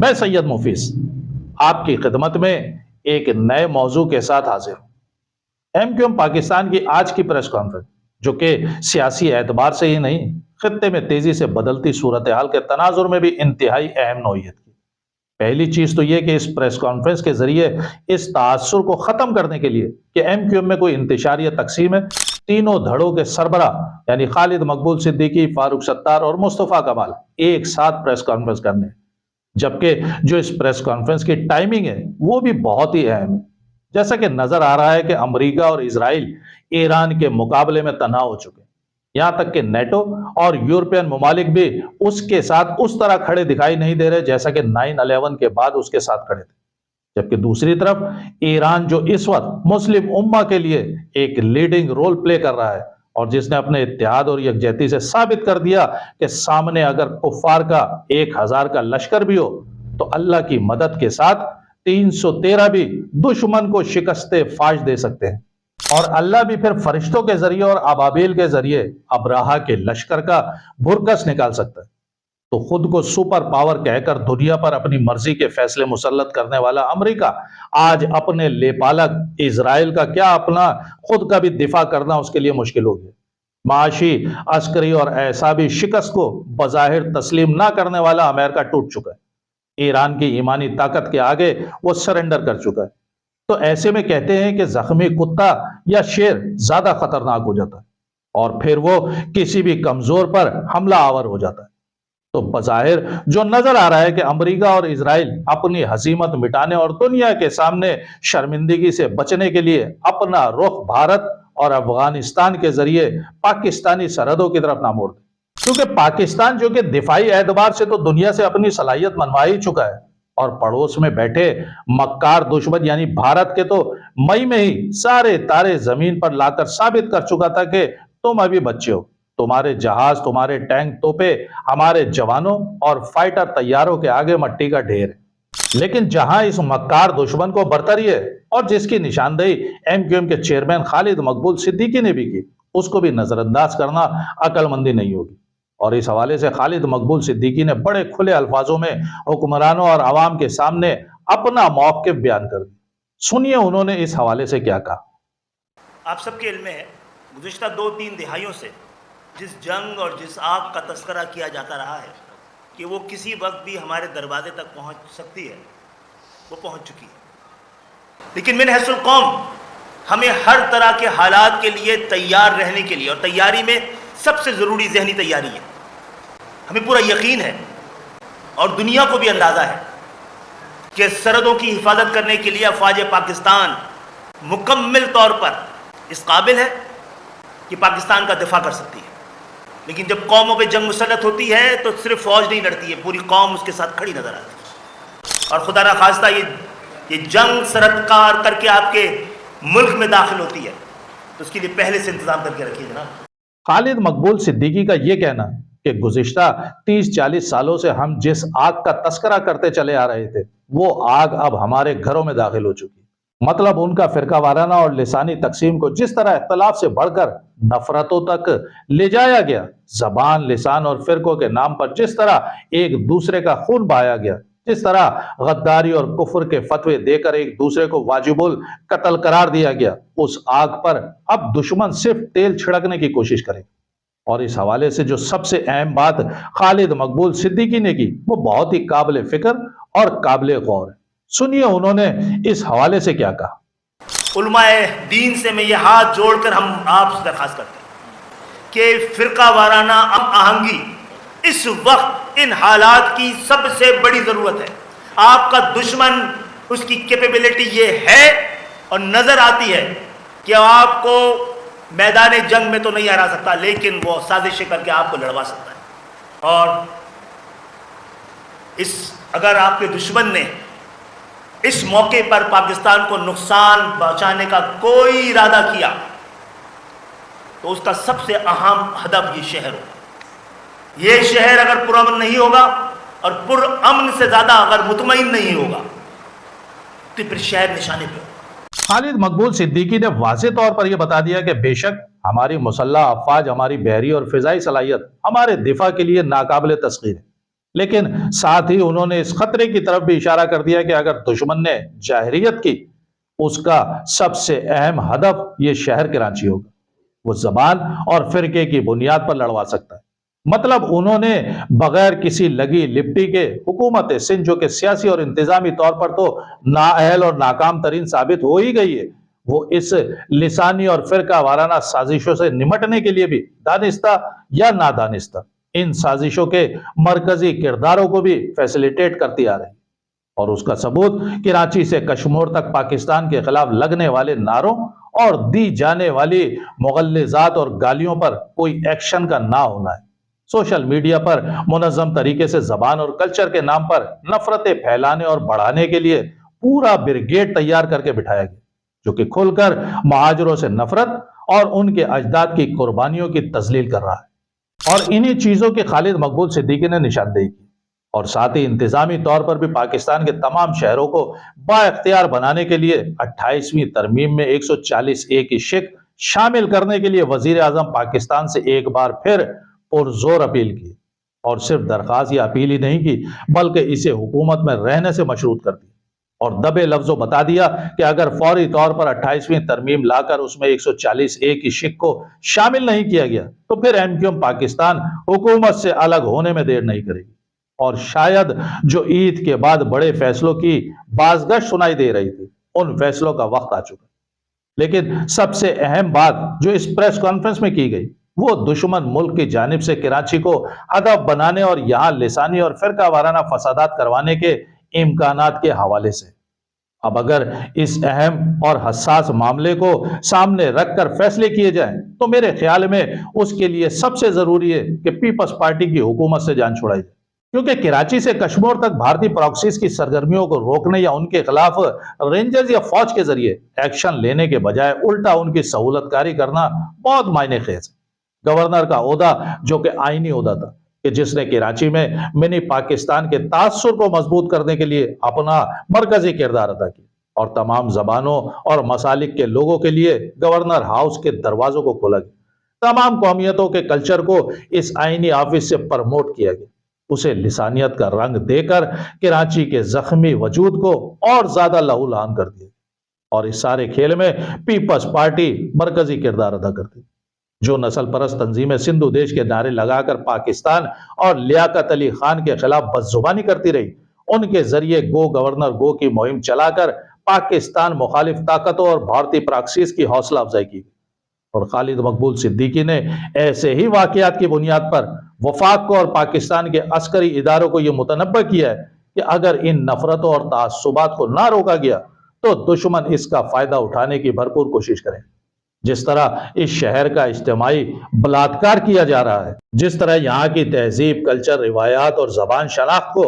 میں سید مفیس آپ کی خدمت میں ایک نئے موضوع کے ساتھ حاضر ہوں۔ ایم کیو ایم پاکستان کی آج کی پریس کانفرنس، جو کہ سیاسی اعتبار سے ہی نہیں، خطے میں تیزی سے بدلتی صورتحال کے تناظر میں بھی انتہائی اہم نوعیت کی۔ پہلی چیز تو یہ کہ اس پریس کانفرنس کے ذریعے اس تاثر کو ختم کرنے کے لیے کہ ایم کیو ایم میں کوئی انتشار یا تقسیم ہے، تینوں دھڑوں کے سربراہ یعنی خالد مقبول صدیقی، فاروق ستار اور مصطفیٰ کمال ایک ساتھ پریس کانفرنس کرنے ہیں۔ جبکہ جو اس پریس کانفرنس کی ٹائمنگ ہے وہ بھی بہت ہی اہم ہے، جیسا کہ نظر آ رہا ہے کہ امریکہ اور اسرائیل ایران کے مقابلے میں تنہا ہو چکے ہیں، یہاں تک کہ نیٹو اور یورپین ممالک بھی اس کے ساتھ اس طرح کھڑے دکھائی نہیں دے رہے جیسا کہ 9/11 کے بعد اس کے ساتھ کھڑے تھے۔ جبکہ دوسری طرف ایران جو اس وقت مسلم امہ کے لیے ایک لیڈنگ رول پلے کر رہا ہے اور جس نے اپنے اتحاد اور یکجہتی سے ثابت کر دیا کہ سامنے اگر کفار کا 1000 کا لشکر بھی ہو تو اللہ کی مدد کے ساتھ 313 بھی دشمن کو شکست فاش دے سکتے ہیں، اور اللہ بھی پھر فرشتوں کے ذریعے اور ابابیل کے ذریعے ابراہا کے لشکر کا بھرکس نکال سکتا ہے۔ تو خود کو سپر پاور کہہ کر دنیا پر اپنی مرضی کے فیصلے مسلط کرنے والا امریکہ آج اپنے لیپالک اسرائیل کا کیا اپنا خود کا بھی دفاع کرنا اس کے لیے مشکل ہو گیا۔ معاشی، عسکری اور اعصابی شکست کو بظاہر تسلیم نہ کرنے والا امریکہ ٹوٹ چکا ہے، ایران کی ایمانی طاقت کے آگے وہ سرنڈر کر چکا ہے۔ تو ایسے میں کہتے ہیں کہ زخمی کتا یا شیر زیادہ خطرناک ہو جاتا ہے اور پھر وہ کسی بھی کمزور پر حملہ آور ہو جاتا ہے۔ تو بظاہر جو نظر آ رہا ہے کہ امریکہ اور اسرائیل اپنی ہزیمت مٹانے اور دنیا کے سامنے شرمندگی سے بچنے کے لیے اپنا رخ بھارت اور افغانستان کے ذریعے پاکستانی سرحدوں کی طرف نہ موڑ دیں، کیونکہ پاکستان جو کہ دفاعی اعتبار سے تو دنیا سے اپنی صلاحیت منوا ہی چکا ہے، اور پڑوس میں بیٹھے مکار دشمن یعنی بھارت کے تو مئی میں ہی سارے تارے زمین پر لا کر ثابت کر چکا تھا کہ تم ابھی بچے ہو، تمہارے جہاز، تمہارے ٹینک، توپے ہمارے جوانوں اور فائٹر طیاروں کے آگے مٹی کا ڈھیر ہے۔ لیکن جہاں اس مکار دشمن کو برتری ہے اور جس کی نشاندہی ایم کیو ایم کے چیئرمین خالد مقبول صدیقی نے بھی کی، اس کو بھی نظر انداز کرنا عقل مندی نہیں ہوگی۔ اور اس حوالے سے خالد مقبول صدیقی نے بڑے کھلے الفاظوں میں حکمرانوں اور عوام کے سامنے اپنا موقف بیان کر دیا۔ سنیے انہوں نے اس حوالے سے کیا کہا۔ آپ سب کے علم میں ہے، گزشتہ 2-3 دہائیوں سے جس جنگ اور جس آگ کا تذکرہ کیا جاتا رہا ہے کہ وہ کسی وقت بھی ہمارے دروازے تک پہنچ سکتی ہے، وہ پہنچ چکی ہے۔ لیکن من حیث القوم ہمیں ہر طرح کے حالات کے لیے تیار رہنے کے لیے، اور تیاری میں سب سے ضروری ذہنی تیاری ہے، ہمیں پورا یقین ہے اور دنیا کو بھی اندازہ ہے کہ سرحدوں کی حفاظت کرنے کے لیے افواج پاکستان مکمل طور پر اس قابل ہے کہ پاکستان کا دفاع کر سکتی ہے۔ لیکن جب قوموں پہ جنگ مسلط ہوتی ہے تو صرف فوج نہیں لڑتی ہے، پوری قوم اس کے ساتھ کھڑی نظر آتی ہے، اور خدا نخواستہ یہ جنگ سرحد پار کر کے آپ کے ملک میں داخل ہوتی ہے تو اس کے لیے پہلے سے انتظام کر کے رکھیے جناب۔ خالد مقبول صدیقی کا یہ کہنا کہ گزشتہ 30-40 سالوں سے ہم جس آگ کا تذکرہ کرتے چلے آ رہے تھے وہ آگ اب ہمارے گھروں میں داخل ہو چکی، مطلب ان کا فرقہ وارانہ اور لسانی تقسیم کو جس طرح اختلاف سے بڑھ کر نفرتوں تک لے جایا گیا، زبان، لسان اور فرقوں کے نام پر جس طرح ایک دوسرے کا خون بہایا گیا، جس طرح غداری اور کفر کے فتوے دے کر ایک دوسرے کو واجب القتل قرار دیا گیا، اس آگ پر اب دشمن صرف تیل چھڑکنے کی کوشش کرے۔ اور اس حوالے سے جو سب سے اہم بات خالد مقبول صدیقی نے کی وہ بہت ہی قابل فکر اور قابل غور ہے۔ سنیے انہوں نے اس حوالے سے کیا کہا۔ علماء دین سے میں یہ ہاتھ جوڑ کر ہم آپ سے درخواست کرتے ہیں کہ فرقہ وارانہ ہم آہنگی اس وقت ان حالات کی سب سے بڑی ضرورت ہے۔ آپ کا دشمن، اس کی کیپیبلٹی یہ ہے اور نظر آتی ہے کہ آپ کو میدان جنگ میں تو نہیں ہرا سکتا، لیکن وہ سازشیں کر کے آپ کو لڑوا سکتا ہے۔ اور اگر آپ کے دشمن نے اس موقع پر پاکستان کو نقصان پہنچانے کا کوئی ارادہ کیا تو اس کا سب سے اہم ہدف یہ شہر ہوگا۔ یہ شہر اگر پرامن نہیں ہوگا اور پرامن سے زیادہ اگر مطمئن نہیں ہوگا تو پھر شہر نشانے پہ ہوگا۔ خالد مقبول صدیقی نے واضح طور پر یہ بتا دیا کہ بے شک ہماری مسلح افواج، ہماری بحری اور فضائی صلاحیت ہمارے دفاع کے لیے ناقابل تسخیر ہے، لیکن ساتھ ہی انہوں نے اس خطرے کی طرف بھی اشارہ کر دیا کہ اگر دشمن نے جاہریت کی، اس کا سب سے اہم ہدف یہ شہر کراچی ہوگا۔ وہ زبان اور فرقے کی بنیاد پر لڑوا سکتا ہے۔ مطلب انہوں نے بغیر کسی لگی لپٹی کے حکومت سندھ، جو کہ سیاسی اور انتظامی طور پر تو نااہل اور ناکام ترین ثابت ہو ہی گئی ہے، وہ اس لسانی اور فرقہ وارانہ سازشوں سے نمٹنے کے لیے بھی دانستہ یا نادانستہ ان سازشوں کے مرکزی کرداروں کو بھی فیسلیٹیٹ کرتی آ رہی ہے۔ اور اس کا ثبوت کراچی سے کشمیر تک پاکستان کے خلاف لگنے والے نعروں اور دی جانے والی مغلظات اور گالیوں پر کوئی ایکشن کا نہ ہونا ہے۔ سوشل میڈیا پر منظم طریقے سے زبان اور کلچر کے نام پر نفرتیں پھیلانے اور بڑھانے کے لیے پورا بریگیڈ تیار کر کے بٹھایا گیا، جو کہ کھل کر مہاجروں سے نفرت اور ان کے اجداد کی قربانیوں کی تذلیل کر رہا ہے۔ اور انہی چیزوں کی خالد مقبول صدیقی نے نشاندہی کی، اور ساتھ ہی انتظامی طور پر بھی پاکستان کے تمام شہروں کو با اختیار بنانے کے لیے 28ویں ترمیم میں 140A کی شق شامل کرنے کے لیے وزیر اعظم پاکستان سے ایک بار پھر پرزور اپیل کی، اور صرف درخواست یا اپیل ہی نہیں کی بلکہ اسے حکومت میں رہنے سے مشروط کر دی، اور دبے لفظوں بتا دیا کہ اگر فوری طور پر 28ویں ترمیم لا کر اس میں 140A کی شق کو شامل نہیں کیا گیا تو پھر MQM پاکستان حکومت سے الگ ہونے میں دیر نہیں کرے گی۔ اور شاید جو عید کے بعد بڑے فیصلوں کی بازگشت سنائی دے رہی تھی، ان فیصلوں کا وقت آ چکا۔ لیکن سب سے اہم بات جو اس پریس کانفرنس میں کی گئی، وہ دشمن ملک کی جانب سے کراچی کو ہدف بنانے اور یہاں لسانی اور فرقہ وارانہ فسادات کروانے کے امکانات کے حوالے سے۔ اب اگر اس اہم اور حساس معاملے کو سامنے رکھ کر فیصلے کیے جائیں تو میرے خیال میں اس کے لیے سب سے ضروری ہے کہ پیپلز پارٹی کی حکومت سے جان چھڑائی جائے، کیونکہ کراچی سے کشمیر تک بھارتی پراکسیز کی سرگرمیوں کو روکنے یا ان کے خلاف رینجرز یا فوج کے ذریعے ایکشن لینے کے بجائے الٹا ان کی سہولت کاری کرنا بہت معنی خیز ہے۔ گورنر کا عہدہ جو کہ آئینی عہدہ تھا، کہ جس نے کراچی میں منی پاکستان کے تاثر کو مضبوط کرنے کے لیے اپنا مرکزی کردار ادا کیا، اور تمام زبانوں اور مسالک کے لوگوں کے لیے گورنر ہاؤس کے دروازوں کو کھولا گیا، تمام قومیتوں کے کلچر کو اس آئینی آفس سے پرموٹ کیا گیا، اسے لسانیت کا رنگ دے کر کراچی کے زخمی وجود کو اور زیادہ لہو لہان کر دیا، اور اس سارے کھیل میں پیپلز پارٹی مرکزی کردار ادا کرتی، جو نسل پرست تنظیمیں سندھو دیش کے نعرے لگا کر پاکستان اور لیاقت علی خان کے خلاف بدزبانی کرتی رہی، ان کے ذریعے گو گورنر گو کی مہم چلا کر پاکستان مخالف طاقتوں اور بھارتی پراکسیز کی حوصلہ افزائی کی، اور خالد مقبول صدیقی نے ایسے ہی واقعات کی بنیاد پر وفاق کو اور پاکستان کے عسکری اداروں کو یہ متنبہ کیا ہے کہ اگر ان نفرتوں اور تعصبات کو نہ روکا گیا تو دشمن اس کا فائدہ اٹھانے کی بھرپور کوشش کریں۔ جس طرح اس شہر کا اجتماعی بلاತ್کار کیا جا رہا ہے، جس طرح یہاں کی تہذیب، کلچر، روایات اور زبان شناخت کو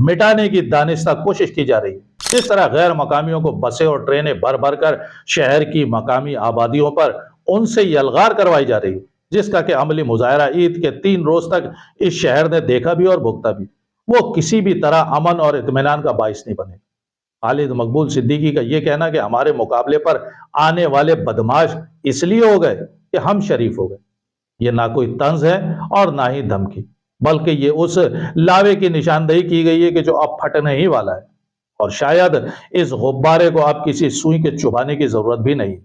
مٹانے کی دانستہ کوشش کی جا رہی ہے، جس طرح غیر مقامیوں کو بسیں اور ٹرینیں بھر بھر کر شہر کی مقامی آبادیوں پر ان سے یلغار کروائی جا رہی ہے، جس کا کہ عملی مظاہرہ عید کے 3 روز تک اس شہر نے دیکھا بھی اور بھگتا بھی، وہ کسی بھی طرح امن اور اطمینان کا باعث نہیں بنے۔ خالد مقبول صدیقی کا یہ کہنا کہ ہمارے مقابلے پر آنے والے بدماش اس لیے ہو گئے کہ ہم شریف ہو گئے، یہ نہ کوئی طنز ہے اور نہ ہی دھمکی، بلکہ یہ اس لاوے کی نشاندہی کی گئی ہے کہ جو اب پھٹنے ہی والا ہے، اور شاید اس غبارے کو اب کسی سوئی کے چبھانے کی ضرورت بھی نہیں۔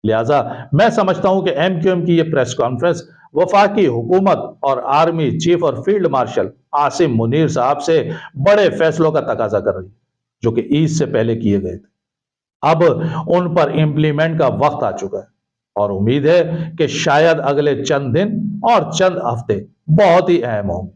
لہٰذا میں سمجھتا ہوں کہ MQM کی یہ پریس کانفرنس وفاقی حکومت اور آرمی چیف اور فیلڈ مارشل عاصم منیر صاحب سے بڑے فیصلوں کا تقاضا کر رہی ہے، جو کہ عید سے پہلے کیے گئے تھے۔ اب ان پر امپلیمنٹ کا وقت آ چکا ہے، اور امید ہے کہ شاید اگلے چند دن اور چند ہفتے بہت ہی اہم ہوں گے۔